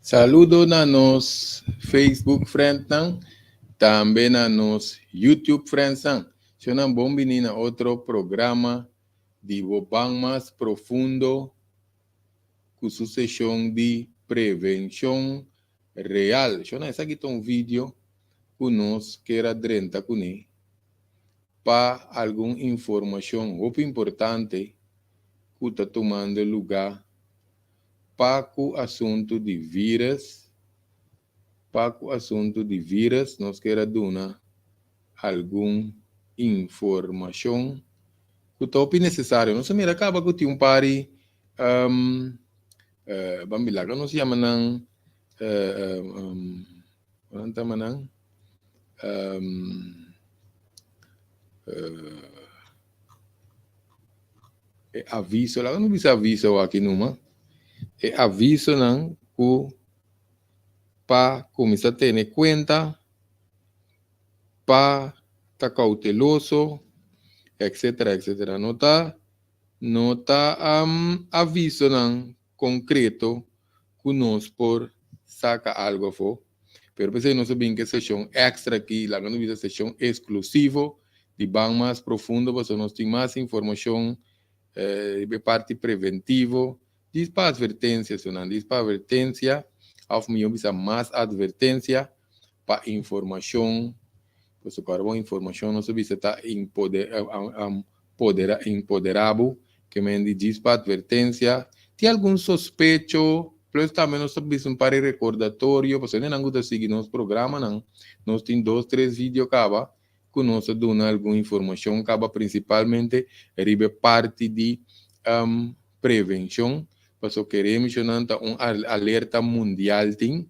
Saludo na nos Facebook friend nang, também na nos YouTube friends nang. Siya nang bombini na outro programa de bobang mais profundo com sucessão de prevenção real. Siya na isa kitong vídeo kunos que era drenta kuni para alguma informação muito importante que está tomando lugar para o assunto de vírus. Para o assunto de vírus, nós queremos dar alguma informação que é necessário. Nós mira acaba que tem pari, vamos lá, nós chama nang, ano tama nang, aviso, lá não bisa aviso aqui numa, aviso nang que para começar a ter em conta, para estar cauteloso, etc, etc. Nota aviso nang concreto que nós por saca algo for. Pero pensei nós sabemos que sessão extra aqui, lá não visa sessão exclusivo de bem mais profundo, porque nós temos mais informação de parte preventivo, diz para advertência, não diz para advertência, ao melhor visa mais advertência para informação, porque agora uma informação nós visa está empoderado, que me diz para advertência, tem algum suspeito, plus também nós temos um par de recordatório, porque não gusta seguir nosso programa, não, nós temos 2, 3 vídeos acaba, que nós damos alguma informação, acaba principalmente ribe parte de prevenção, porque queremos um alerta mundial, tem,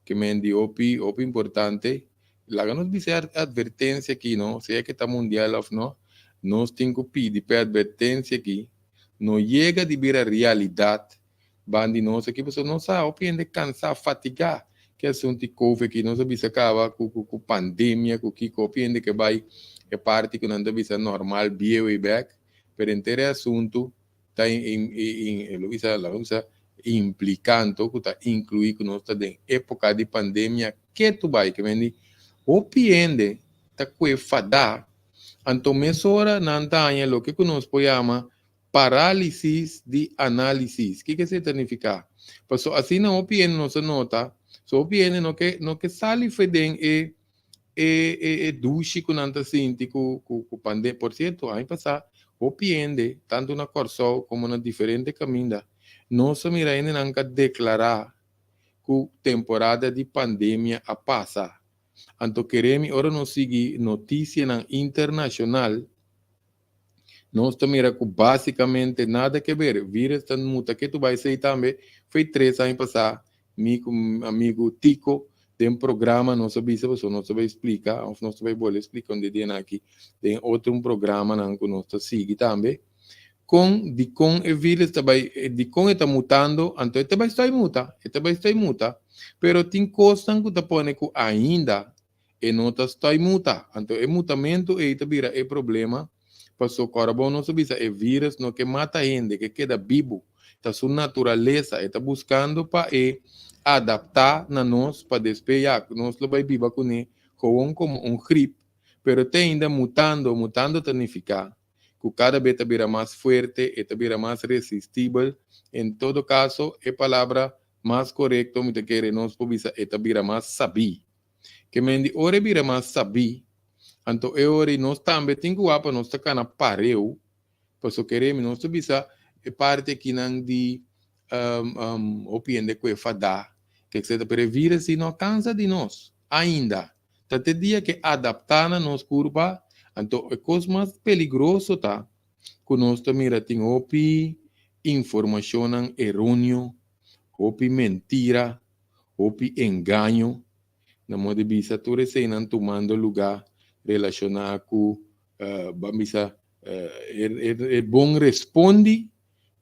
que me diz importante, lá nós dice advertência aqui, não, se é que está mundial ou não, nós temos que pedir para advertência aqui, não chega de ver a realidade, bandi nós aqui, você não sabe, opende cansar, fatigar, que assunto de COVID aqui, nós sabemos acaba com pandemia, com que opende que vai, é parte que não deve ser normal, be way back, pero inteiro assunto está implicando, que está incluído, que nós está em época de pandemia, que tu vai, que vem opende, está com fadar, então mesora não tem o que nós podemos parálisis de análise. O que significa? Porque assim não opende nossa nota, só opende no que sale fedem duche com nanta sinti com pandemia. Por certo, aí passar opende tanto na Corsol como na diferente caminho. Nossa mira ainda não declarar que temporada de pandemia a passar. Então queremos ora não seguir notícia internacional. Nós também com basicamente nada que ver. Vírus está muita que tu vai ser também. Foi 3 anos passar. Meu amigo Tico tem um programa, não sabia se você não sabe explicar, não sabe boa explicar onde tem aqui. Tem outro programa não que nós sigue também. Com o vírus também, está mutando, então também está muta. Pero tem coisas que está põe que ainda e não está muta. Então o mutamento aí vira é problema. Passou agora bom não sabia é vírus no que mata gente, que queda vivo, está sua natureza, está buscando para adaptar na nós para despejar, nós vai viver com ele como um gripe, pero tem ainda mutando significa que cada vez vira mais forte, vira mais resistível, em todo caso, a palavra mais correta, me quer nós podemos vira mais sabi, que me diz, ora vira mais sabi. Então, nós também temos que para nós tocar na pareu, porque queremos nós bisa parte que não de opinião que fada, que se previra se não cansa de nós ainda. Até dia que adaptar na nossa curva, então é coisa mais peligroso tá, que nós também tem informação errônea, mentira, engano, na modo de bisa tudo isso não tomando lugar relacionado com é bom responde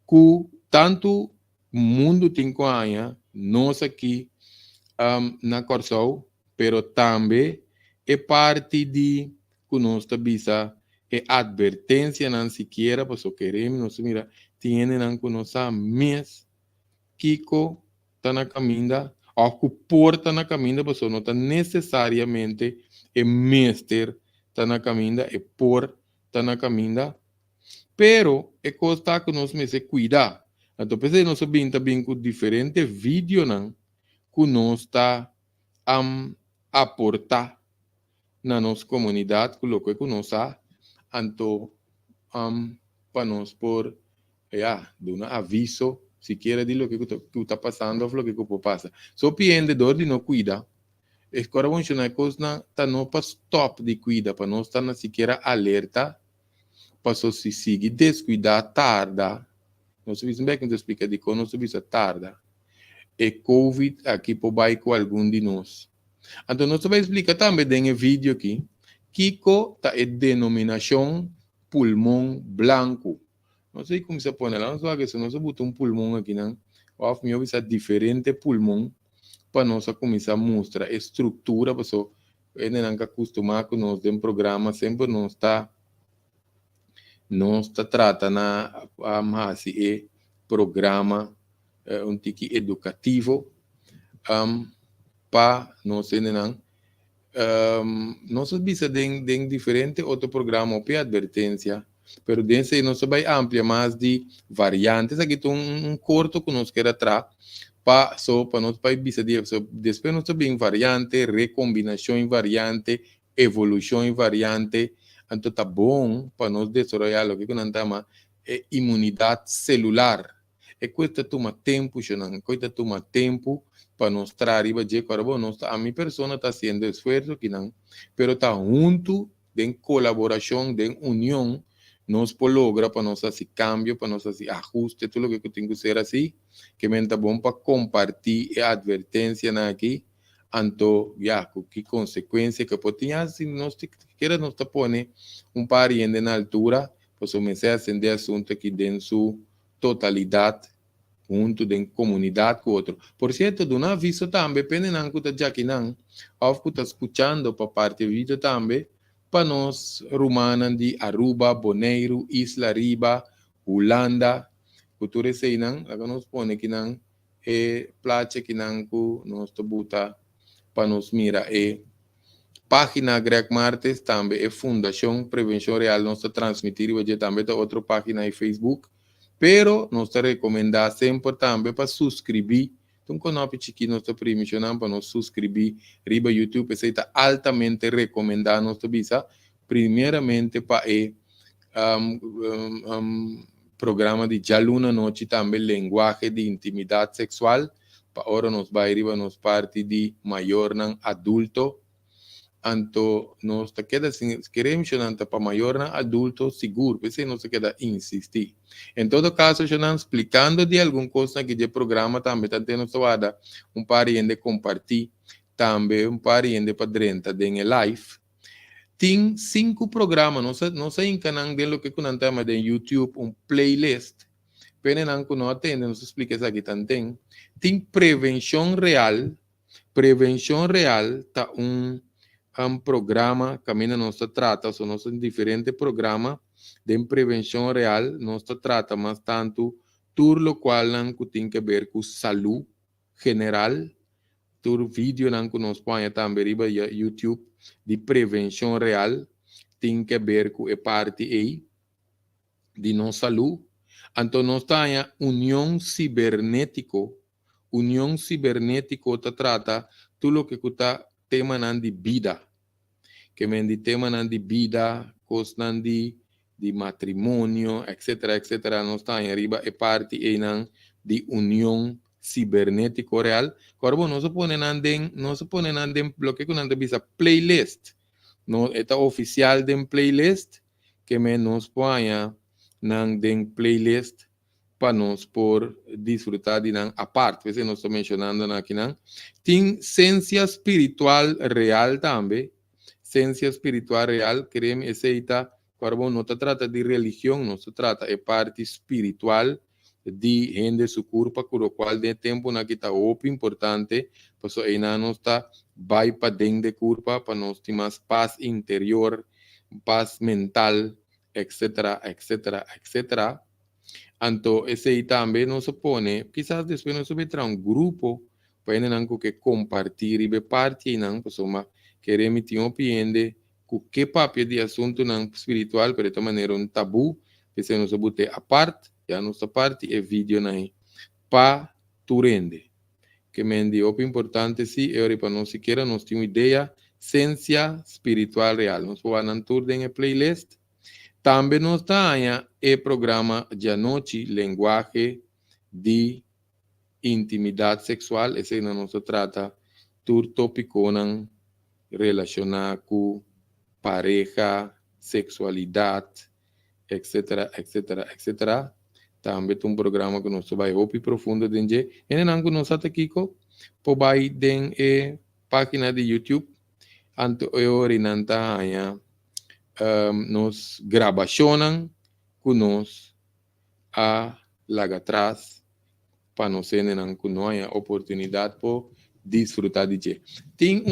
que tanto o mundo tem com a nós aqui na Corsol, pero também é parte de que nós bisa é advertência não sequer, porque queremos nós mira tiene não que nós mês Kiko está na caminho Ou que porta na caminho da pessoa, não está necessariamente é mestre está na caminho, é por está na caminho, pero é coisa que nós me se cuidar. Então, pensei nós bem também com diferentes vídeos que nós está aportar na nossa comunidade, que o que nós há, então, para nós por de um aviso, se quer de lo que está passando, ou o que passa. Só o empreendedor de não cuida. Agora vamos chamar coisa tá não para stop de cuida, para não estar na sequer alerta, para só se seguir descuidar tarda. Não se bem que explica de como não se bisa tarda. É COVID aqui por baixo com algum de nós. Então nós vai explicar também em vídeo aqui, Kiko tá é denominação pulmão branco. Não sei como se põe lá, não sei se nós botar pulmão aqui, não. Ou meu bisa diferente pulmão para nós começar a mostrar a estrutura, pessoal. Ele não está acostumado com nós em programa, sempre nós está tratando assim, programa um tique educativo para nós não nós bisa de diferente outro programa ou advertência, pero desse nós vai amplia mais de variantes. Aqui tem corto que nós quer atrás para nós vai bisa de depois nós tem variante, recombinação em variante, evolução em variante. Então tá bom para nós desenvolver o que nós chamamos imunidade celular. E cuesta toma tempo, cuesta toma tempo para nós trazer de carbono. A minha pessoa está fazendo esforço que não, pero está junto de colaboração, de união, nós logra para nós fazer cambio, para nós fazer ajuste, tudo o que tem que ser assim, que me está bom para compartilhar a advertência aqui, então, que consequência que pode ter, se nós queremos nós tá pone pariente na altura, para começar a acender assunto aqui dentro sua totalidade, junto de comunidade com outro. Por certo, do aviso também, dependendo do que já que não, ou que está escutando para parte do vídeo também, para nós, rumanos de Aruba, Bonaire, Isla Riba, Holanda, cultura sei não, agora nós põe que não, placa que não, nós botar para nos mira, página Greg Martes também é Fundação Prevenção Real, nós transmitir e também outra página em Facebook. Pero nós te recomendar sempre também para subscrever. Então, quando a gente nós te permissionamos para nos subscrever, riba YouTube, isso está altamente recomendado. Nós te visa, primeiramente, para programa de já luna noite também, linguagem de intimidade sexual. Para hora nós vai riba nos parte de maior não adulto. Então, nós te queda queremos para maior não adulto seguro, porque não se queda insistir. Em todo caso, eu não explicando de alguma coisa que de programa também está tendo soada pariente compartilhar também pariente para dentro de live. Tem 5 programas, não sei em canal de lo que nós temos de YouTube, playlist. Pena não que não atende, não se explica isso aqui também. Tem prevenção real está programa que a minha nossa trata, são nossos diferentes programas de prevenção real, nós trata mais tanto tudo o qual não tem que ver com saúde general, tudo vídeo não que nós põe também riba YouTube de prevenção real, tem que ver com a parte aí de nossa saúde. Então nós temos união cibernético trata tudo o que está tema de vida, que me de tema de vida, coisas de matrimônio, etc. Nós estamos arriba é parte de união cibernético real. Agora, nós se põe em bloqueio que nós bisa playlist, no está oficial de playlist que me nos põe em playlist para nós por desfrutar de a parte, que nós estamos mencionando aqui, tem ciência espiritual real também, ciência espiritual real, queremos aceitar, quando não se trata de religião, não se trata de parte espiritual de gente su corpo, com o qual de tempo na que está importante, pues aí não está vai para dentro do corpo, para nós ter mais paz interior, paz mental, etc. Então, esse aí também nos põe, quizás depois nos vai entrar um grupo Pwede nang que compartir e parte nang pessoa que remitir opinião com que papel de assunto nang espiritual, pero de maneira um tabu, que se nos bote a parte, e a nossa parte é vídeo nai pa turende. Que mendi o importante sim, é para nós siquiera nós temos ideia, ciência espiritual real. Nós vamos tur em playlist. Também nós temos o programa de noite, linguagem de intimidade sexual. Esse não nos trata tur tópico não relacionado com pareja, sexualidade, etc, etc, etc. Também tem programa que nós vai ouvir profundo dentro. E não nós aqui po vai dentro página de YouTube. Anto eu rinanta aya nos gravacionan com nós a laga atrás para nós terem com nós a oportunidade por desfrutar de je. Tem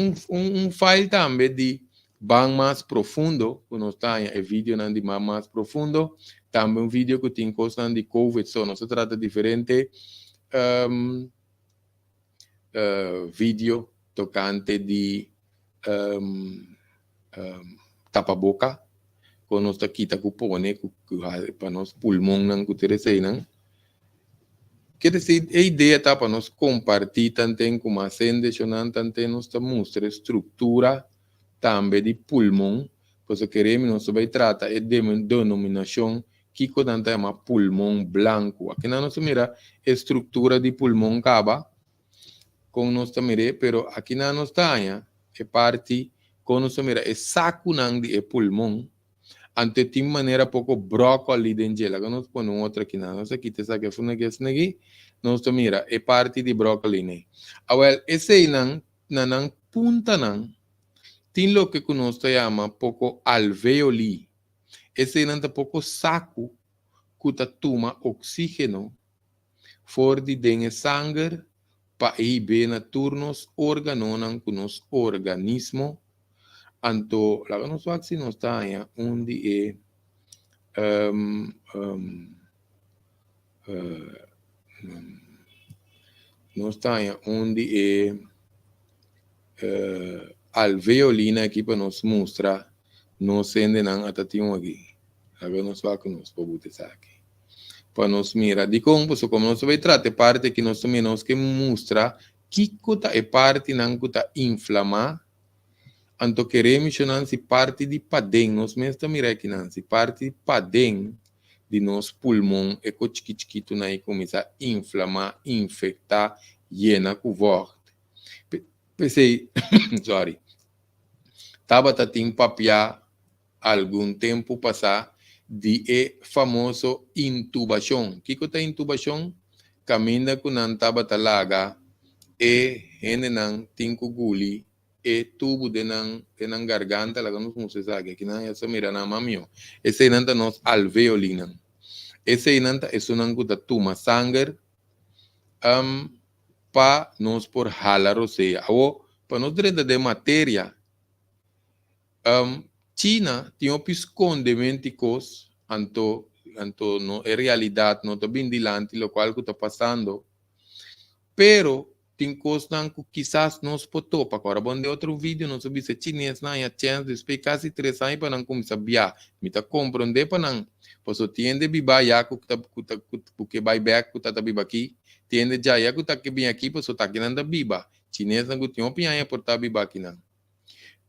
file também de bem mais profundo, que nós temos vídeo de mais profundo, também vídeo que tem coisas de COVID, so nós trata diferente vídeo tocante de tapa-boca, quando nós quita cupone, para nós pulmão não que não. Quer dizer, a ideia está para nós compartilhar também com a sende, também nós mostra estrutura também de pulmão, porque queremos nós vai tratar a denominação que quando chama pulmão branco. Aqui na nossa mira estrutura de pulmão caba, com nós mira, pero aqui na nossa é parte com nós mira é saco nang de pulmão. Ante tem maneira pouco brócoli dentro lá, nós põe outra aqui na nossa aqui te sabe que foi aqui, nós mira é parte de brócoli né. Well, esse nang punta nang tem lo que nós chama pouco alveoli. Esse nang pouco saco que toma oxígeno for de dentro sangue para ir bem na turnos organon com nos organismo. Anto, la nos vaccin nos taia onde nos taia onde alveolina aqui para nos mostrar nos sende não atatiam aqui. Agora nos vai com nos pobutes aqui. Para nos mirar de como nós vai tratar parte que nós também nos que mostra que cota é parte não cota inflamar. Anto queremos se parte de padem, nós mesmo mirar que não se parte de padem de nosso pulmão é que chiquito aí começa a inflamar, infectar, llena com voz. Pensei, sorry, tava tem papiar algum tempo passar de famoso intubação. Que é intubação? Caminha com não tava talaga não tem guli tubo de nan garganta la nos musesage que não essa mira na mamio esse nanta nos alveolina esse nanta é sunan guta tuma sangue pa nos por halar o sea ou pa nos dreda de matéria China tem piscondementicos anto no é realidade não tá bem dilante lo qual que está passando pero tem coisas que quizás nos potou para agora bom de outro vídeo não sabia se chinês não há chance de explicar quase 3 anos para não começar a biar me tá compreender para não posso tiende biba já que vai back que tá biba aqui tiende já que tá que bem aqui posso tá que não da biba chinês não tem opinião por tá biba aqui não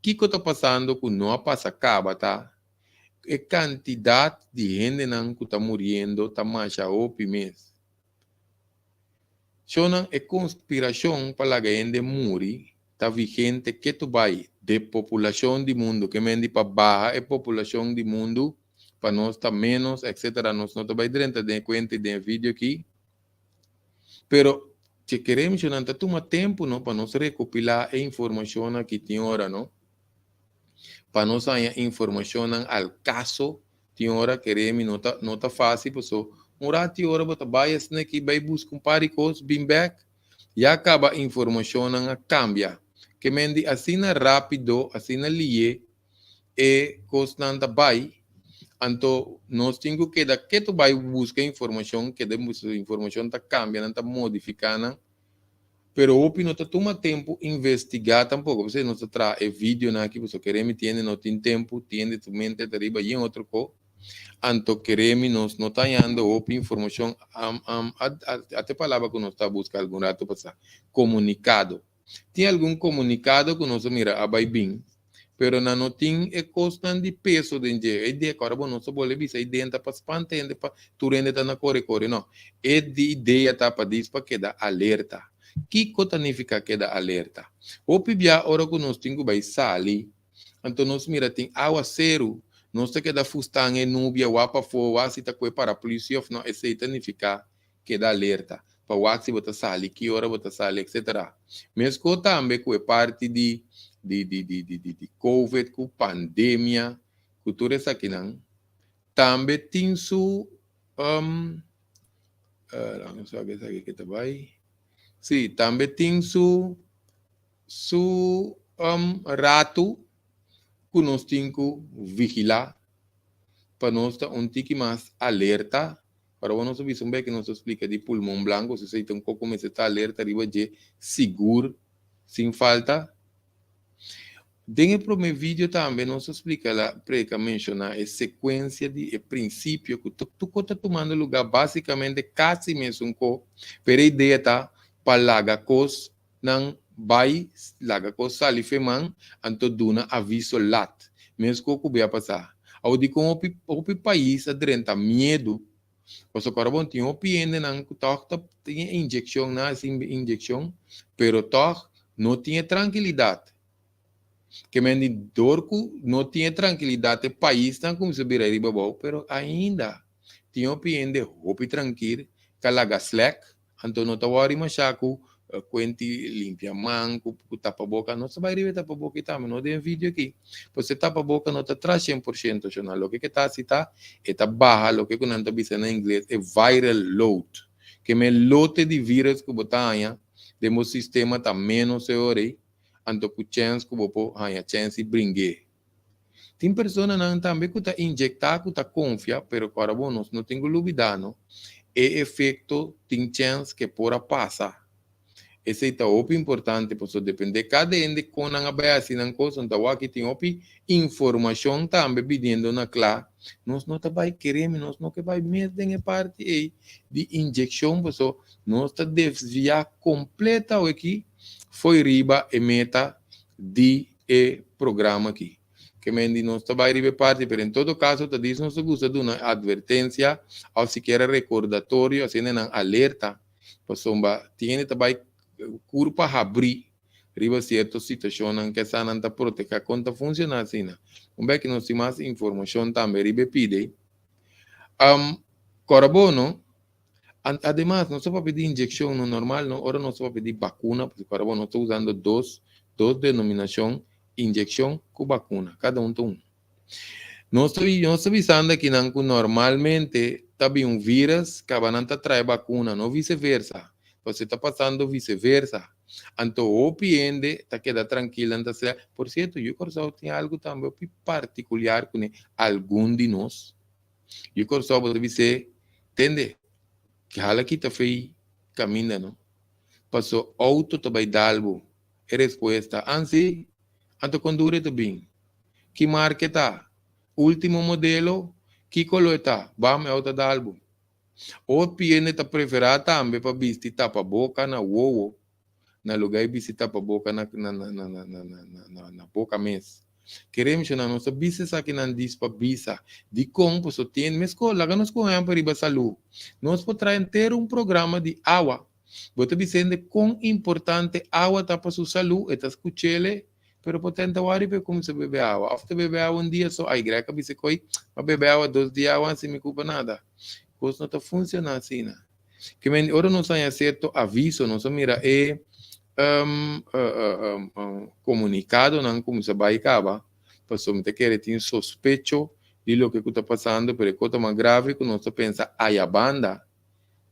que está passando que não passa acaba tá é quantidade de gente não que está morrendo tá mais a mês. Sonan é conspiração para que a gente muri, está vigente que tu vai de população do mundo, que mendi para barra é população do mundo, para nós está menos, etc. Nós não vai dentro de conta de vídeo aqui. Pero, se queremos, não está toma tempo, não, para nós recopilar a informação que tem hora, não? Para nós ter informação ao caso, tem hora queremos, não está fácil, pessoal. Murati ora bota bias né que vai buscar paricos bem back e acaba a informação não cambia que mendi assim rápido assim lie e constante vai então nós temos que dar que tu vai buscar informação que demos informação tá cambia não tá modificando Pero opi não tá toma tempo investigar tampoco. Você não está traz vídeo na aqui, você quer me tiene, não tem tempo, tiene tu mente arriba e em outro co. Anto queremos nos não tá dando opi informação até palavra que nós está buscando algum rato passar. Comunicado. Tem algum comunicado que nós mira a vai bem. Pero não tem é constante de peso de dia. É de agora bom, não se pode ver, é dentro para espantende para tu rende tá na corre não. É de ideia tá para diz para que dá alerta. Que coisa significa que dá alerta? O pibia hora que nós temos vai sair, então nós mira tem aguaceiro, nós te queda fustange nubia wapa fo wasi ta kwe para polícia não é significa que dá alerta. Para wasi bota sair, que hora bota sair, etc. Mesmo também que é parte de COVID, com pandemia, com tudo isso aqui, não? Também tem su, não sei o que está vai. Sim, também tem su rato que nós temos que vigilar, para nós estar um tique mais alerta, para nós saber bem que nós explica de pulmão branco, se você tem um pouco mais está alerta, arriba de seguro, sem falta. Dentro do meu vídeo também nós explica lá, para mencionar a sequência de princípio que tu está tomando lugar basicamente quase mesmo com a ideia tá para laga cos não vai laga cos salifeman anto duna aviso lat mesmo que vai passar ao de com o país adrenta medo porque agora bom tem opinião não que toca tem injeção na injeção pero toca não tinha tranquilidade que me dorco não tinha tranquilidade o país não como se vira riba bom pero ainda tinha opinião de roupa tranquilo calaga slack então não tá worry machaco quente limpia manco tapa a boca não se vai riba tapa a boca também não tem vídeo aqui você tapa a boca não tá traz 100% jornal o que tá se tá está barra o que não tá dizendo em inglês é viral load que me lote de vírus que botanha de meu sistema tá menos hora anto ku chance ku bopo hanya chance bringue. Tem pessoas não também que tá injectar que tá confia, pero para bonos não tem lubidano, e efeito tem chance que pora passa. Esse é o importante, porque depende cada ende com a base não coisa, então aqui tem opi informação também pedindo na clá. Nós não tá vai querer, nós não que vai mesmo em parte de injeção, porque nós tá desviar completa o aqui foi riba e meta de programa aqui. Que mendi não está vai riba parte, mas em todo caso, está diz não se gosta de uma advertência, ou sequer recordatório, assim, não alerta, para tiene também curva abrir, riba certa situação em que essa não está protegida, conta funciona assim, né? Que nós temos mais informação também, riba pide. Corabono, además, no se va a pedir inyección no normal, no, ahora no se va a pedir vacuna, porque para bueno, estoy usando dos denominaciones, inyección con vacuna, cada uno uno. No estoy avisando que normalmente también un virus que van a traer vacuna, no viceversa. Entonces está pasando viceversa. Anto o piende, está queda tranquila, entonces, por cierto, yo creo que tiene algo también particular con algún de nós. Yo creo que debe ser, entende? Que hala kita fei camina, no? Passou auto também dalbo. E resposta, ansi, anto condure também. Que marca tá? Último modelo, que color tá? Vamos auto dalbo. O piene tá preferado também para vestir tapa boca na uovo. Na lugar de vestir tapa boca na boca mesmo. Queremos que na nossa bisa aqui não diz para bisa de como você tem mesmo lá que nós corremos para ir saúde nós podemos ter programa de água você dizendo quão importante água está para sua saúde está escutando pero potente agora ver como se bebe água after beber água dia só aí greca bisa coi para beber água 2 dias água sem me culpa nada coisa não está funcionando assim né que men ora não sai certo aviso não só mira comunicado não como se vai acabar pessoalmente que tem sospecho de lo que está passando pero coisa mais grave que nós pensa a banda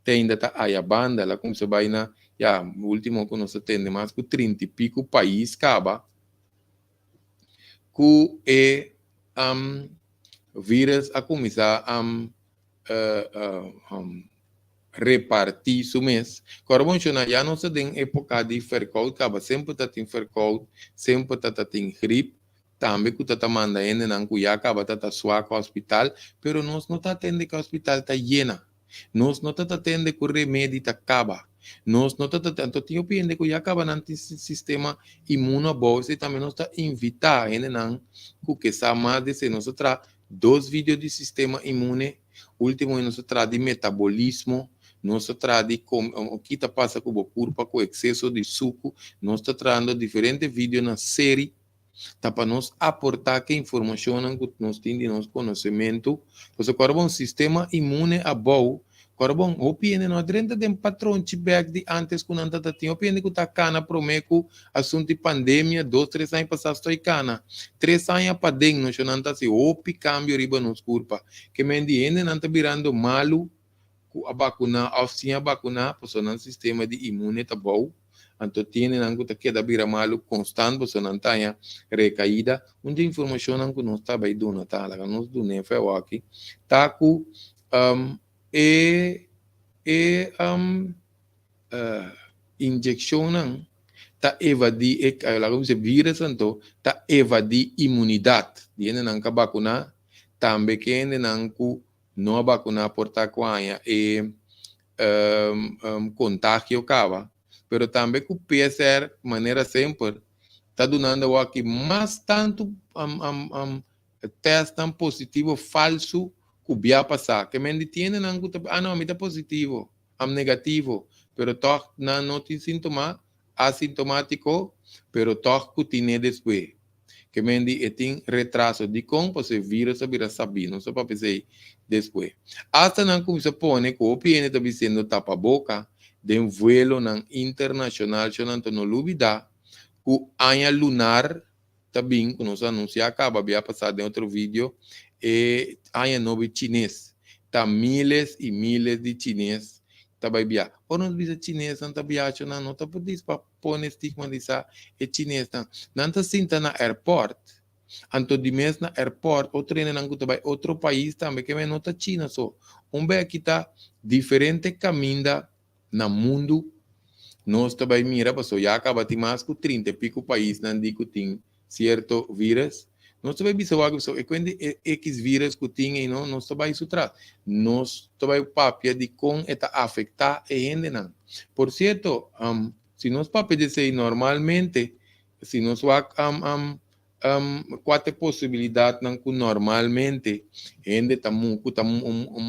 tem ainda tá a banda lá como se vai na já o último que nós tem mais que 30 e pico país acaba que vírus a começar repartir su mês. Corabon já não se tem época de verkoud, acaba sempre tá tem verkoud, sempre tá tem gripe, também que tá manda ainda não cuia acaba tá suar com o hospital, pero nós não tá atende que o hospital tá llena. Nós não tá atende que o remédio tá acaba. Nós não tá tanto tinha pende que já acaba não tem sistema imune bom, e também nós tá invitar ainda não que sa mais de se nós tra dois vídeos de sistema imune, último nós tra de metabolismo. Nós estamos trazendo o que está passando com o corpo, com o excesso de suco. Nós estamos trazendo diferentes vídeos na série para nós aportar que informação que nós temos de nosso conhecimento. Porque agora um sistema imune a bom. Agora bom, opinião não adianta de um patrão de back de antes quando anda tinha opinião que está cana promeco assunto de pandemia 2-3 anos passados estou cana 3 anos para dentro nós não anda assim opi cambio riba nos curpa que mendiende não está virando malo a vacuna, a vacuna, pues son un sistema de inmune tá bom, então tiene algo que queda vira malo constante, pues não tenha recaída, onde informação não nós está bem dona tá, lá nós do nefo aqui, tá com injeção não tá evadir, lá como se vírus então tá evadir imunidade, tiene não que vacuna, também que ainda não não vacuna por taquanha e contágio acaba, pero também com o PCR, maneira sempre, está dando aqui mais tanto testam positivo falso que vai passar, que me tiene não não, me está positivo, negativo, pero toch não tem sintoma, assintomático, pero toch que tiene depois. Que mendi tem retraso de como você vírus vira sabino, só para pensar depois. Hasta não começa a pôr, que o PN está sendo tapa boca de um vuelo internacional, que não tem olvidar, que a lunar também, que nós anunciamos, acaba de passar em outro vídeo, e a novo chinês, tá miles e miles de chinês vai via. Ou não bisa chinês não tá viajando, não tá por isso para pôr estigmatizar é chinês não tá sinta na airport. Anto de mês na airport, ou treina não vai outro país também que não tá China só. Vê aqui tá diferente caminho no mundo. Nós também mira, passou já acaba de mais com 30 e pico países não digo tem certo vírus. Nós também visualizamos que quando X vírus que tem não nós também isso traz. Nós também papel de como está afetar a gente não. Por certo, se nós papel de ser normalmente, se nós quatro possibilidades não que normalmente gente tamu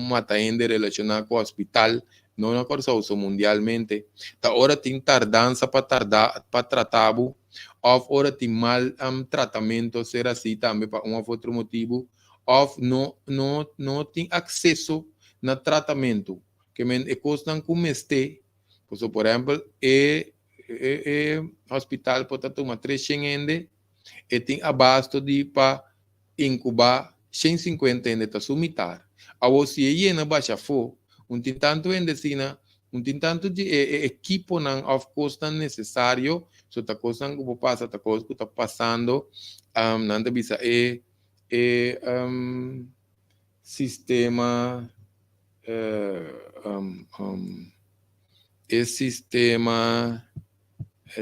mata gente relacionada com o hospital não na coisa mundialmente. Tá hora tem tardança para tratar ou hora tem mal tratamento ser assim também para um outro motivo ou não tem acesso no tratamento que men é coisa como este por exemplo hospital pode tomar 300 e tem abasto de para incubar 150 ainda está sumitar a você aí na baixa for tem tanto medicina, tem tanto de equipo não, of course, não necessário, so tá coisa que passa, tá coisa que tá passando, não te bisa sistema, sistema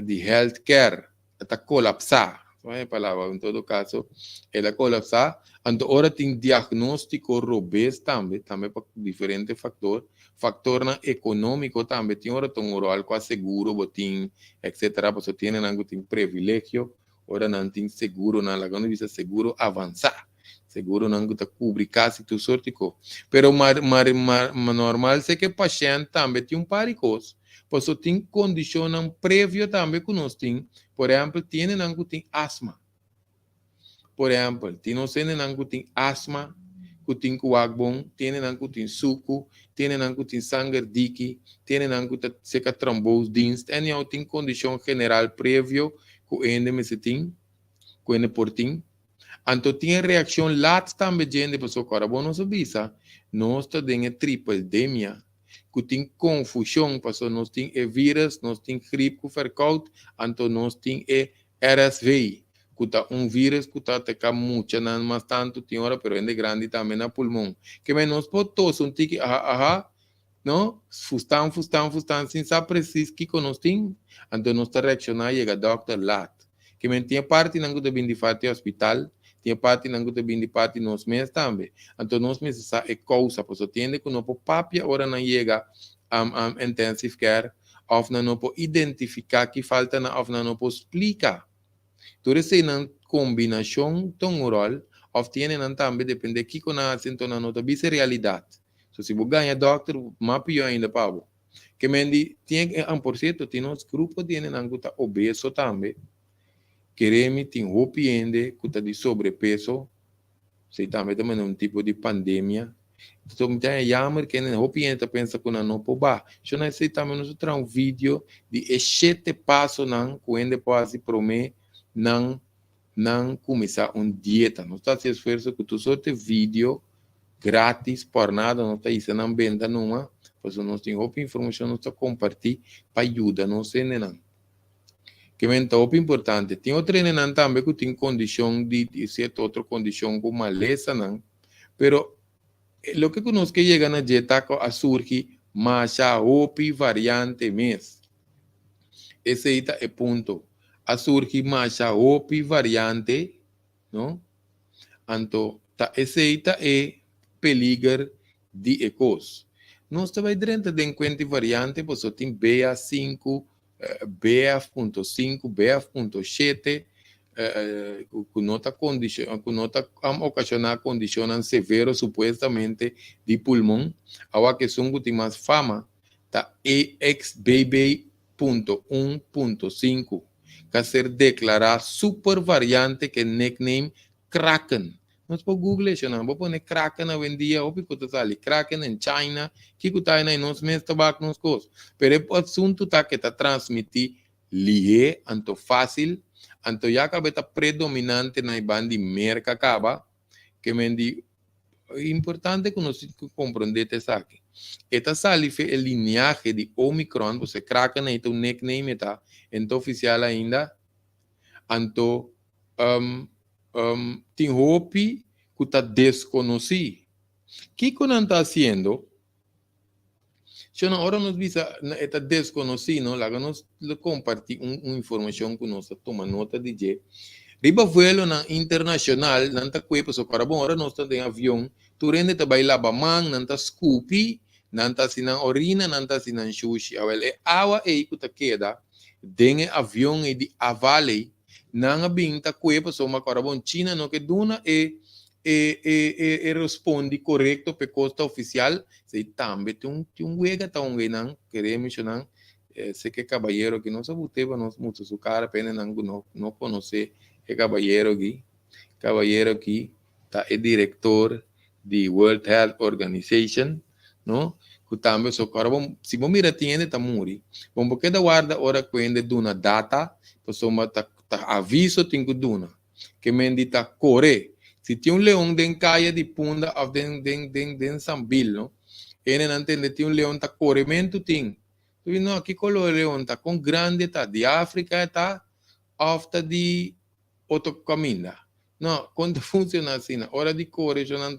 de healthcare está colapsar, não é a palavra, em todo caso, ela colapsar. Então, agora tem diagnóstico robusto também para diferentes fatores. Fator econômico também, tem hora tem oral com seguro, botim, etc. Você tem algo tem privilégio, ora não tem seguro, não, lá quando diz seguro avançar. Seguro não está cobrir quase tudo sorte co. Pero normal é que o paciente também tem par de coisas. Porque tem condição prévia também que nós temos. Por exemplo, tem algo tem asma. Por exemplo, tem algo tem asma, que tem coagbon, tem algo tem suco, tem algo tem sangue dique, tem algo tem seca trombose dienst, e tem condição general prévia que ainda me se tem, que ainda por tem. Então, tem reação lá também gente, pessoal, agora, bom, não sabia, nós temos tripledemia, que tem confusão, pessoal, nós temos vírus, nós temos gripe, que verkoud, então nós temos RSV, que tá vírus que tá atacando muito, não mais tanto, tem hora, pero é grande também no pulmão, que nós podemos todos, tique, não? Fustan, sem saber preciso que nós tem, então nós reaccionar e a doctor lat. Que men tinha parte não que bem de fato hospital, tinha parte não que bem de parte nos meses também. Então nós meses é causa, pois tiende que não papia ora não chega a intensive care, of não pode identificar que falta na of não pode explicar. Tudo isso é uma combinação tão oral, of tiene também depende que com a acento na nota bisa realidade. So, se você ganha doctor, mais pior ainda, Pablo. Que mendi, tem 1%, tem uns grupos que têm obeso também. Queremos, tem opiende, que está de sobrepeso. Se também tem um tipo de pandemia. Então, me tem jammer que não opiende, pensa que não pode bar. Eu não sei também, nós temos um vídeo de 7 passos, não, que pode prometer, não começar uma dieta. Nós estamos fazendo esforço que tu sorte vídeo grátis, por nada, não está isso, não venda numa, pois nós temos outra informação, nós estamos compartilhando para ajudar, não sei nem. Que é outra importante. Tem outra neném também que tem condição de certa outra condição como maleza, não. Pero, o que nós que chega na dieta a surgir, mas a outra variante mesmo. Esse aí é ponto. A surgir mais a outra variante, não? Então, esse aí é peligro de ecos. Nós estamos dentro de 50 variantes, pois tem BA5, BF.5, BF.7, que nota ocasionar condições severas, supostamente, de pulmão. Agora que são que tem mais fama, tá EXBB.1.5, que ser declarado super variante que nickname Kraken. Nós por Google isso não, vou pôr Kraken na vendia, ou pico tá ali Kraken em China, que está aí nos meses tabaco nos coisas. Pero o assunto tá que tá transmitir lié, anto fácil, anto já acaba tá predominante na banda merca acaba, que mendi importante que nós compreender essa aqui. Esta sali foi o linhagem de Omicron, você Kraken aí o nickname tá, então oficial ainda, anto tem hope que está desconhecido. O que não está fazendo? Se não, agora nos visa está desconhecido, lá nós compartir uma informação que nós toma nota de que riba vuelo na internacional, não está cuipa so cara bom, agora nós estamos em avião, tu rende tá baila bamang, não está scoopy, não está sinang orina, não está sinang sushi, awel é água aí que tá queda, dengue avião e de avale, não bem tá cuipa so uma cara bom, China não que duna e responde correto para costa oficial, se também tem wega tá não queremos não, sei que caballero que não sabe ter, nós muito su cara pena não conhecer é caballero aqui tá é diretor de World Health Organization, não? Que também só cara bom, se bom mira tiene tá muri, bom porque da guarda ora quando duna data, pessoa tá aviso tem que duna, que mendi tá corre, se tem leão den caia de punda of den sambil, não? Ele não entende tem leão tá corremento tem, tu não aqui colo leão tá com grande tá de África tá ofta de outro caminho. Não, quando funciona assim, hora de correr, já não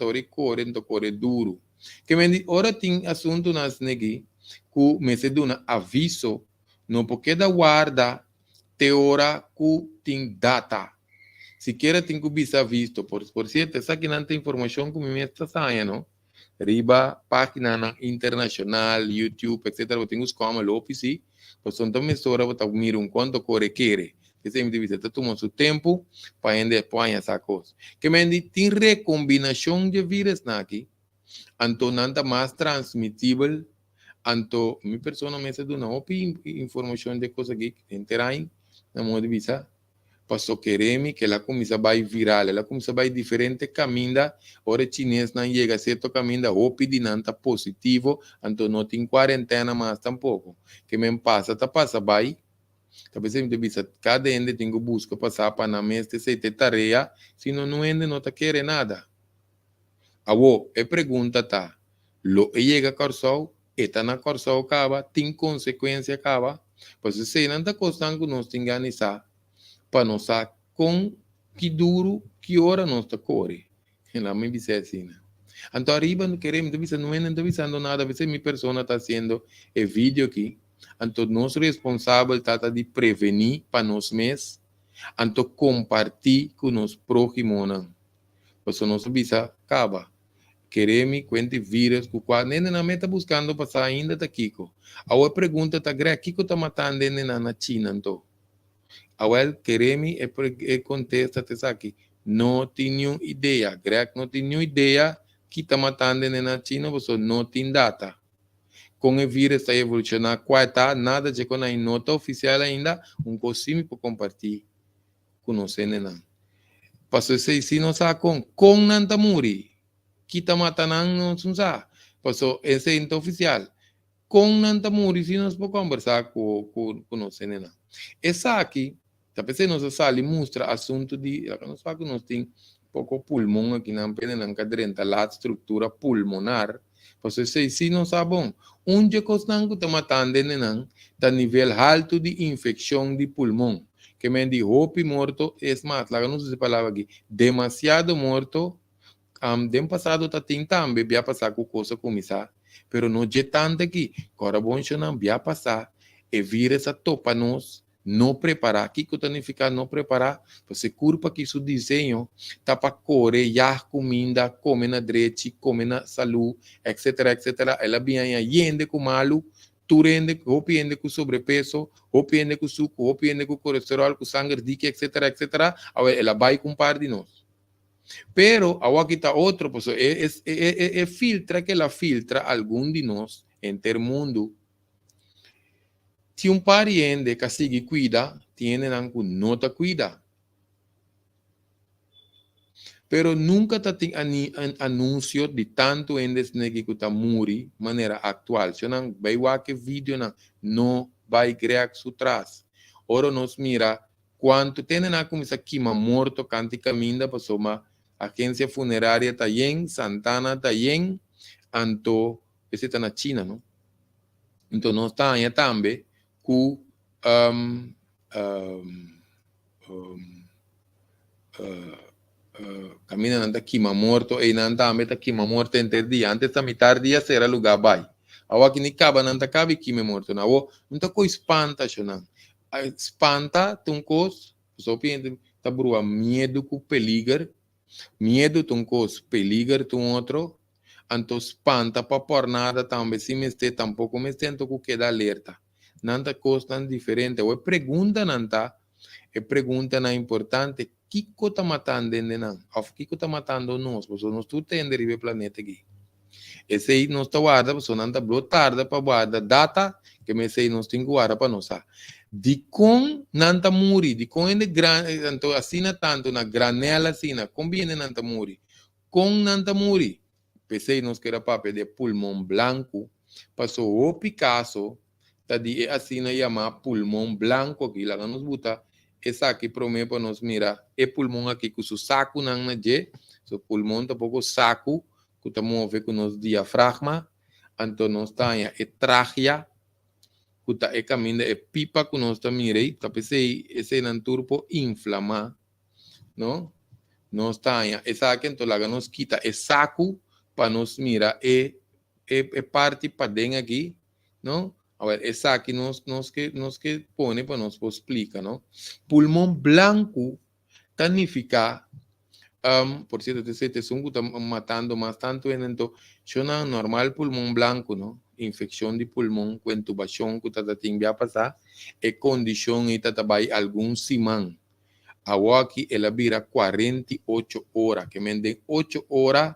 corre duro. Que me hora tem assunto nas negui, que me se dá aviso, não porque da guarda, te hora que tem data. Se quer tem que bisa visto, por certo, essa aqui não tem informação que me está saindo, não? Riba, página na internacional, YouTube, etc. Eu tenho os como Lopes, pois são também história, eu miro um quanto corre querer. Esse é o que toma seu tempo para ainda põe essa coisa. Que me tem recombinação de vírus aqui, então nada mais transmitível, então minha pessoa me dá uma informação de coisa que enterai na modo de vista, passou queremos que ela começa a viral, ela começa a diferente caminho, ora chinês não chega a certo caminho, ou pedinanta positivo, então não tem quarentena mais tampouco. Que me passa, vai. Talvez você visa cada ende tem que buscar passar para na mesa se te tarefa, se não ende não tá querendo nada. Awo, pergunta tá, lo chega corsol, eta na corsol acaba, tem consequência acaba, pois se não tá costando que nós tenha organizar, para nós com que duro, que hora nós tá corre. Ela me disse assim, né? Então, arriba no queremos, não está avisando nada, a veces mi persona está haciendo el vídeo aqui. Então, nosso responsável está de prevenir para nós mesmos, então compartilhar com os próximos. Pues nós visa acaba. Queremos cuente vírus, que qual nem na meta buscando passar ainda tá Kiko. A outra pergunta tá grande, Kiko tá matando nem na China então. A outra queremos contesta te aqui. Não tinha ideia, greg não tinha ideia que tá matando nem na China, você não tem data. Com o vírus está evolucionando, quarta, nada de quando a nota oficial ainda, cosimio para compartilhar com nós, né? Passou se não sabe com nanta muri. Kita matanang não sabe. Passou esse é oficial. Com nanta muri, se nós podemos conversar com nós, né? Essa aqui, tá pensando, nós sali mostra assunto de, nós fala que nós tem pouco pulmão aqui na pena, na cadrenta, lá estrutura pulmonar. Passou se não sabe bom. Onde costan que tá matando, né? Tá nível alto de infecção de pulmão. Que me dijo, hopi morto, es más, la no se palabra aqui, demasiado morto, dem passado tá tentando, bebia passar com coisa começar, pero não de tanto aqui, agora bom que não bia passar, e vira essa topa nós, não preparar, aqui que eu ficar não preparar, você culpa que isso desenho, tá para correr, já comida, come na direita, come na saúde, etc, etc, ela bem aí, com malo, turende, hopiende com sobrepeso, hopiende com suco, hopiende com colesterol, com sangue, etc, etc, ela vai com par de nós. Pero, aqui está outro, pues, filtra que ela filtra algum de nós, em ter mundo. Se pariente que sigue cuida, tiene que não te cuida. Pero nunca tem anúncio de tanto em que está muri maneira atual. Se não vai que vídeo não vai criar su trás. Ora nos mira quanto tem na começa queima morto canti caminda para uma agência funerária está em Santana está em anto esse está na China, não? Então nós está aí também com camina nanta quima morto e nanta ameta quima morto entre dia antes da mitad dia será lugar vai awa que ni caba nanta cabe quima morto na wo nanta ko espanta chona espanta tuncos so piende tabrua medo com peligro medo tuncos peligro tum outro anto espanta pa por nada também se me este tampouco me tento que queda alerta nanta coisa tan diferente o pergunta nanta e pergunta na importante Kiko está matando não? Kiko está matando nós, porque nós tudo tem derive planeta aqui. Esse aí nós está guarda, porque não está tarde para guardar data, que me sei nós tem que guardar para nós. De com não está muri, de com ele grande, então assina tanto na granela assina, combina não está muri. Com não está muri, pensei nós que era papel de pulmão branco, passou o Picasso, tá de assina chamar pulmão branco aqui, lá nos botar essa aqui promete para nós mirar é pulmão aqui com o saco não na je so pulmão tá pouco saco que tá move com nos diafragma então nós tá é tráquea que tá é caminho é pipa que nós tá mirei tá pensei esse não turbo inflamar não nós tá essa aqui então lá nos quita é saco para nós mirar é parte para dentro aqui não a ver, essa aqui nos que pone para nos explica, não? Pulmão branco significa, por cierto, esse sungo está matando mais tanto, então, chama normal pulmão branco, não? Infecção de pulmão com intubação que está tendo a passar, é condição e está vai algum simão. A aqui ela vira 48 horas, que mende 8 horas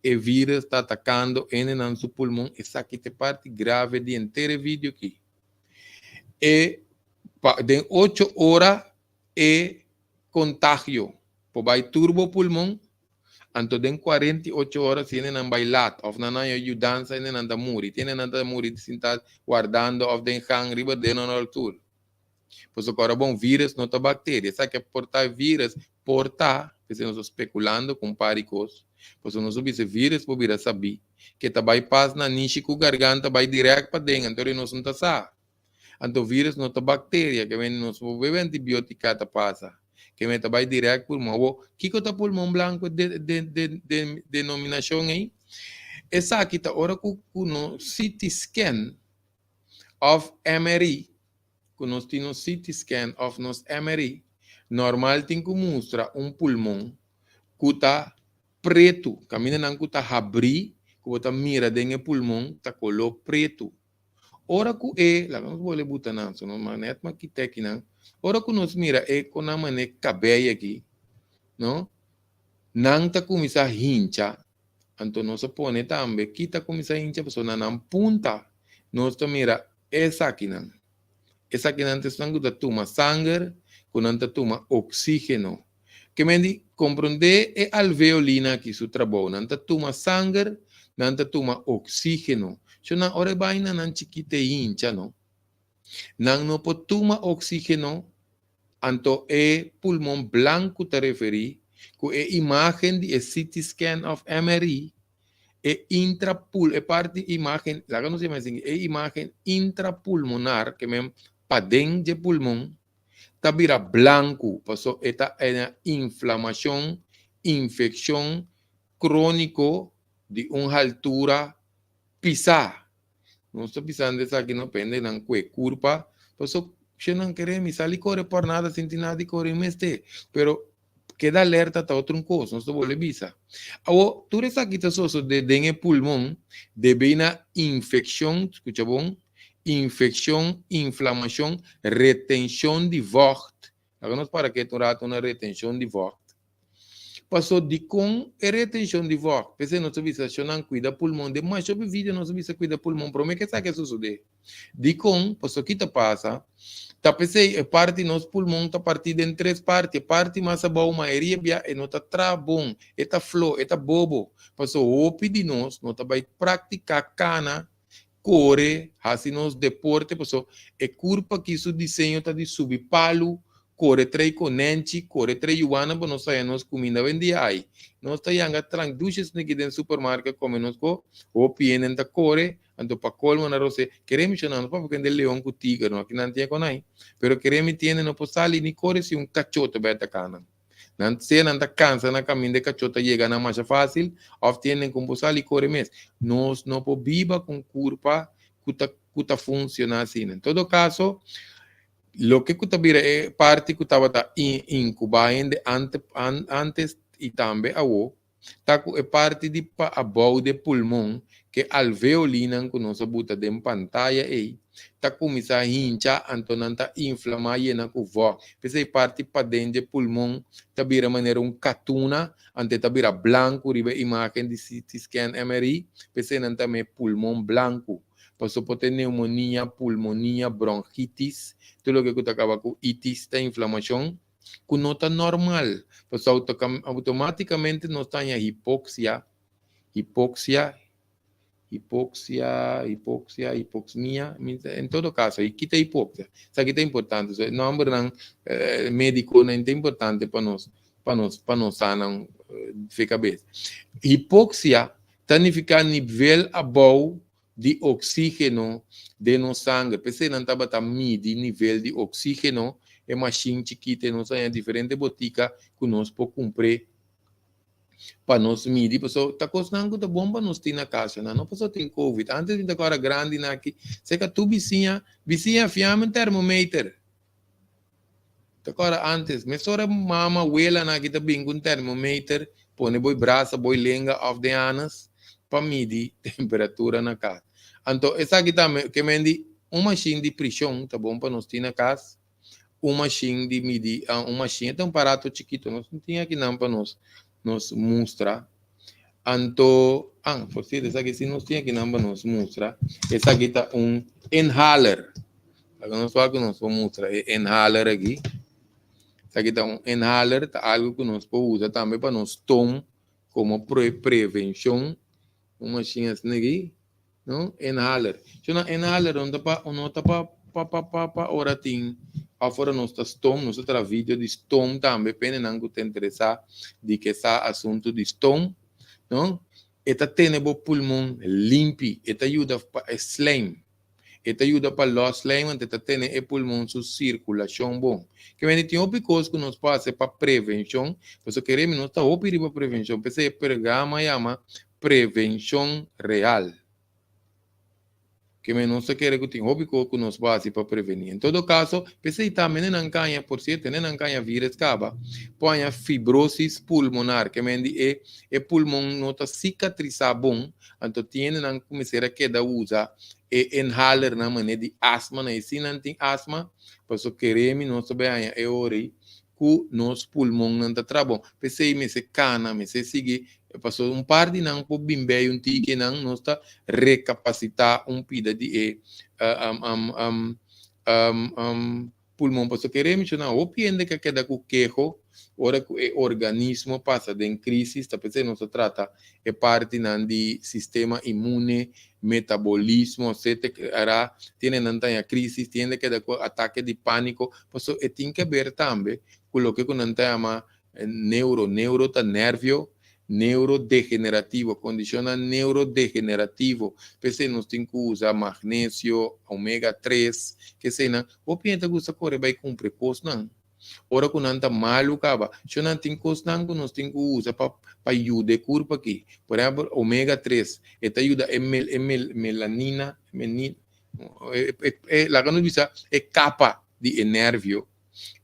o vírus está atacando en su pulmão. Essa aqui é parte grave de inteiro vídeo aqui. E de 8 horas é contágio. Por vai turbo pulmão. Então, de 48 horas, tienen não bailar. Ou não ajudança, tienen não morrer. Tienen não morrer, se está guardando, ou de hang, riba, de não altura. Pois agora, bom, vírus não está bactéria. Essa aqui é portar vírus, portar, que se nós especulando com paricos. Pois nós subimos vírus para vir a saber que tá bypass na niche com garganta vai direto para dentro, então nós não tá sabe. Então vírus não tá bactéria, que vem nós bebe antibiótica tá passa, que vem tá vai direto por pulmão. Que tá pulmão branco de denominação aí? Essa aqui tá ora com no CT scan of MRI, com nós temos CT scan of nos MRI, normal tem que mostrar pulmão que tá preto, caminha não que tá abrir, que tá mira dentro do pulmão, tá color preto. Ora que lá nós vamos botar não, só não manet mas que tem aqui não. Ora que nós mira com a mané cabelo aqui, não? Não tá começar a hincha. Então nós põe também que tá começar a hincha, pessoa não punta. Nós mira essa aqui não. Essa aqui não está toma sangue, quando toma oxígeno. Que me di compreender é alveolina aqui su trabalho. Não toma sangue, não toma oxígeno. So na ora baina nan chiquite hincha no. Não pode tomar oxígeno, anto pulmão branco te referi, que é imagem de CT scan of MRI, parte imagem, lá não sei mais assim, imagem intrapulmonar, que mesmo para dentro de pulmão, tá vira branco, passou esta é inflamação, infecção crônico de uma altura pisar. Não estou pisando isso aqui, não pende, não é culpa, passou se não queremos sair correr por nada, sentir nada e correr mais pero queda alerta tá outro coisa, não estou bolando visa. Agora, tudo isso aqui tá só de dengue pulmão, de bem na infecção, escuta bom? Infecção, inflamação, retenção de vocht. Agora nós para que tu rato uma retenção de vocht. Passou de com a retenção de vocht. Pensei não se visa se não cuida pulmão de mais sobre vídeo não se visa cuida pulmão. Para mim que sabe que sucede. De com passou que te passa. Tá pensei a parte nos pulmão tá partida em três partes. Parte mais boa uma maioria e não tá trabom, eta flow, eta bobo. Passou o de nós, não tá vai praticar cana. Corre, assim nos deporte, pessoal, é culpa que isso desenho tá de subir palo, corre três conente, corre três yuana, para nós sair nos comida vendia aí. Nós tá yanga tranduches aqui dentro do supermercado, como nós co, o pienen tá corre, ando para colmo na rose, queremos chamar, para porque ele leão com tigre, não aqui não tinha com aí, pero queremos tiene no posali ni corre se cachoto beta cana. Não sei, não está cansa na caminho de cachota chega na mais fácil, ou tienen com posal e corre mesmo. Nós não podemos viver com culpa que está funcionando assim. Em todo caso, o que está vira é parte que estava incubando antes e também agora, é parte de a boa de pulmão, que alveolina que nós bota de pantalla aí, tá começar a hinchar, então não tá inflamar e na cuva. Pensei parte para dentro do pulmão, tá vira maneira catuna, ante tá vira branco, riba imagem de CT scan MRI, pensei não tá me pulmão branco. Passou por ter pneumonia, pulmonia, bronquitis, tudo o que acaba com itis, tá inflamação, que não tá normal. Passou automaticamente não está em hipoxia, hipoxia, em todo caso, aqui tem hipóxia. Isso aqui é importante. O nome médico não é importante para nós sanar fica bem. Hipoxia significa nível abaixo de oxígeno de no sangue. Pensei não estava a medir nível de oxígeno, é machine chiquita, não sei, diferente botica que nós podemos comprar para nós medir, pessoal, tá custando da bomba nós tem na caixa, não pessoal tem COVID, antes de agora grande na aqui, sei que tu vizinha fiame termometer, agora antes, me sora mama, abuela na aqui também com termometer, põe boi braça, boi lenga of the anas, para medir temperatura na casa. Então, essa aqui também, que me diz, uma machine de pressão, tá bom para nós ter na casa, uma machine de medir, uma machine, é um aparato chiquito, nós não tinha aqui não para nós mostra. Então, por si, essa aqui se nós tinha que não nos mostra, essa aqui está inhaler. Agora nós vamos mostrar inhaler aqui. Essa aqui está inhaler, tá algo que nós podemos usar também para nós tomar como prevenção. Uma machine assim aqui, não? Inhaler. Então, inhaler não está para hora tem afora nós estamos nós temos vídeo de stone também pena não que te interessar de que esse assunto de stone não eta tem o pulmão limpo eta ajuda para slime eta ajuda para los slime eta tem o pulmão sua circulação bom que vem tem outras coisas que nós passa para prevenção porque queremos nós está opir para prevenção pensei pergama chama prevenção real. Que não se quer que tem hobby que nos base para prevenir. Em todo caso, pensei também não canha, por certo, não canha vírus caba, põe a fibrose pulmonar, que é pulmão nota cicatrizar bom, então tem não começar a queda usa e inhaler na maneira de asma, né? Se não tem asma, pois o queremos não sabe ainda é ori, que nos pulmão não está trabalhando. Pensei me se cana, me se sigue passou par de não por bimbe um tique não nós está recapacitar pida de pulmão passou queremos não o piende que queda com quejo ora que o organismo passa de crise está pensando não se trata é parte não de sistema imune metabolismo etc era tem não tem a crise tem que dar ataque de pânico passou e tem que ver também com o que não tem ama neuro tá nervio neurodegenerativo, condiciona neurodegenerativo, pensei nos tem que usar magnésio, ômega 3, que sei não, o pienta que usa corre vai cumprir coisa não. Ora que não está mal, caba, se não tem coisa não, que nós tem que usar para ajudar a curva aqui. Por exemplo, ômega 3, esta ajuda a melanina, lá que nós diz, é capa de nervio,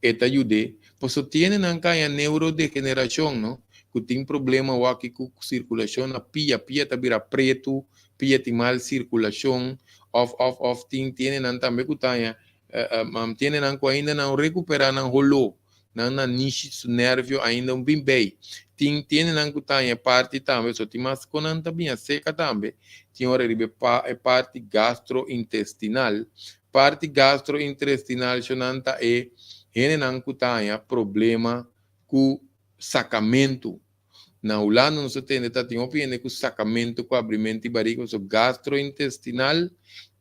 esta ajuda, pois tiene não caia neurodegeneração, não? Que tem problema aqui com circulação, a pia tá vira preto, pia tem mal circulação, tem não também que tenha, tem não ainda não recuperar não rolou, não niche do nervio ainda bem bem, tem não que tenha parte também, só tem mais com não também seca também, tem hora ribe parte gastrointestinal se não tá não que tenha problema com sacamento. Na Holanda não se tem, tem opinião que o sacamento com abrimento de barriga, o gastrointestinal,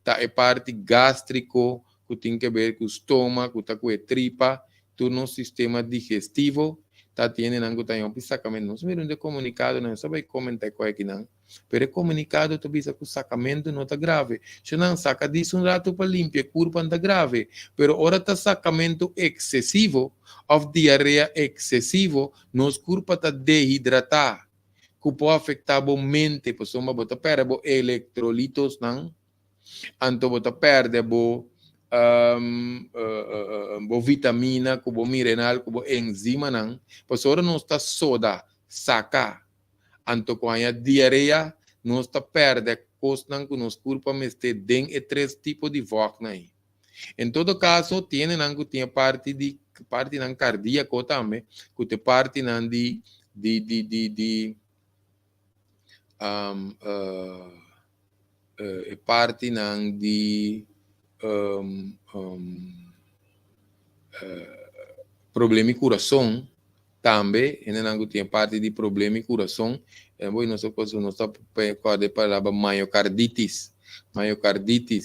tá é parte gástrico, que tem que ver com o estômago, tá com a tripa, todo no sistema digestivo, tá tendo não tem um sacamento, não se vê onde comunicado, não sabe comentar qual é que não, pero é comunicado, tu bisa que o sacamento não tá grave, se não saca disso rato para limpar, curva não tá grave, pero ora tá sacamento excessivo, of diarreia excessivo, nos curva tá dehidratar, que pode afetar a mente, pois uma bota perde eletrolitos, não, anto bota perde bo vitamina, kubo mineral, kubo enzima não, pois ora não está soda, saca, anto com a diarreia, não está perde, costan que nos corpo meste den e 3 tipos de voc aí. Em todo caso, tem nango tinha parte não cardíaco também, que tem parte não de parte não de problema de coração também, ainda tem parte de problema de coração, nós estamos com a palavra miocarditis,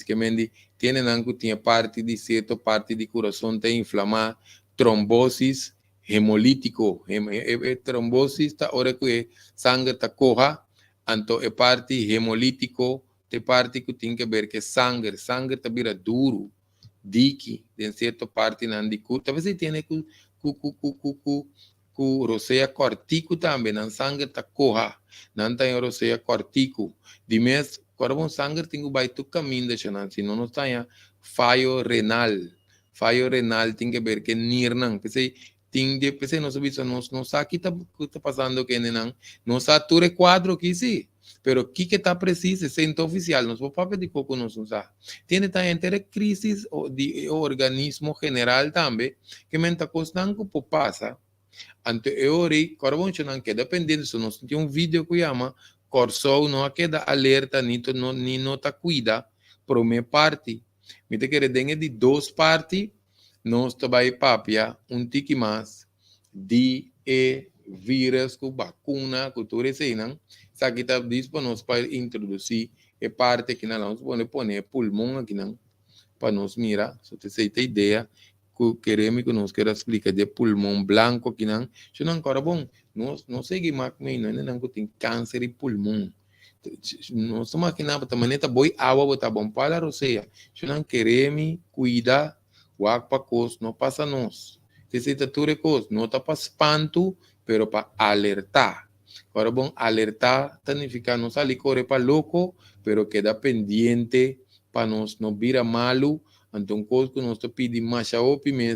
que mendi tem parte de certa parte de coração tem inflamar, trombose hemolítico, trombose está hora que sangue está corra, então é parte hemolítico, tem parte que tem que ver que sangue está vira duro, dique, de certa parte não de cu, talvez ele tenha que roceia cortico também, não sangue está corra, não tem roceia cortico, de mês quando sangue tem que vai tu caminho de chão, se não tem fallo renal tem que ver que nirnang, pensei não sabe não sabe que está passando que não sabe tu requadro que sim, pero que está preciso centro oficial, não pode papel de coco não sabe, tem também crise de organismo general também, que menta constante que passa, ante eori carbon não que dependendo se nós tem vídeo que chama Corsou não queda alerta ni não tá cuida para minha parte. Me te querer de 2 partes, nós vai papia tique mais de vírus com vacuna, com tudo isso aí, não? Sabe que tá disponível nós para introduzir a parte que nós vamos pôr pulmão aqui, não? Para nós mirar, se você tem ideia, que queremos que nos queira explicar de pulmão branco aqui, não? Se não, agora bom, não sei mais não tem câncer de pulmão. Não estamos aqui na também tá boi água botar bom para você. Se não queremos cuidar o água coisa não passa nós. Se está tudo coisa não tá para espanto, pero para alertar. Ahora vamos a alertar, significa no salir corre para loco, pero queda pendiente para nos no vira malo. Entonces, que nos pide más opinión,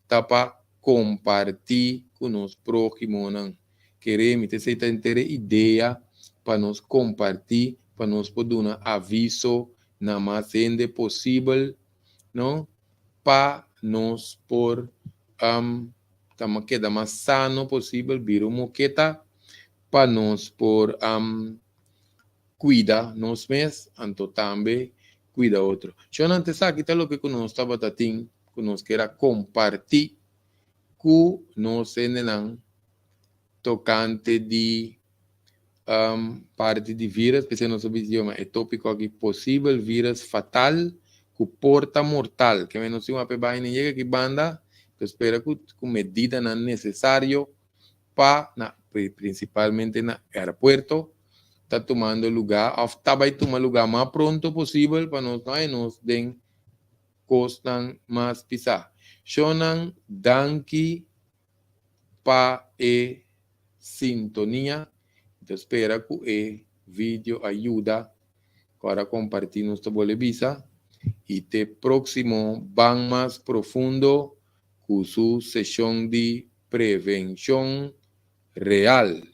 está para compartir con los prójimos. Queremos ter essa ideia para nos compartir, para nos poder dar aviso na mais ainda possível, não? Para nos por queda mais sano possível, vir uma moqueta, para nos por cuidar nos mesmos, então também cuida outro. Eu não te sabe que é o que nós estava tratando, que nós queira compartir com nós ainda tocante de parte de vírus, que se não sabe idioma, é tópico aqui, possível vírus fatal, que porta mortal, que menos uma peba nem chega que banda, que espera que com medida não necessário para, principalmente no aeroporto, está tomando lugar, está vai tomar lugar mais pronto possível para nós nos den costan mais pisar. Shonan danki pa sintonia. Então, espera que o vídeo ajuda para compartir nuestra bolevisa y te próximo van más profundo con su sesión de prevención real.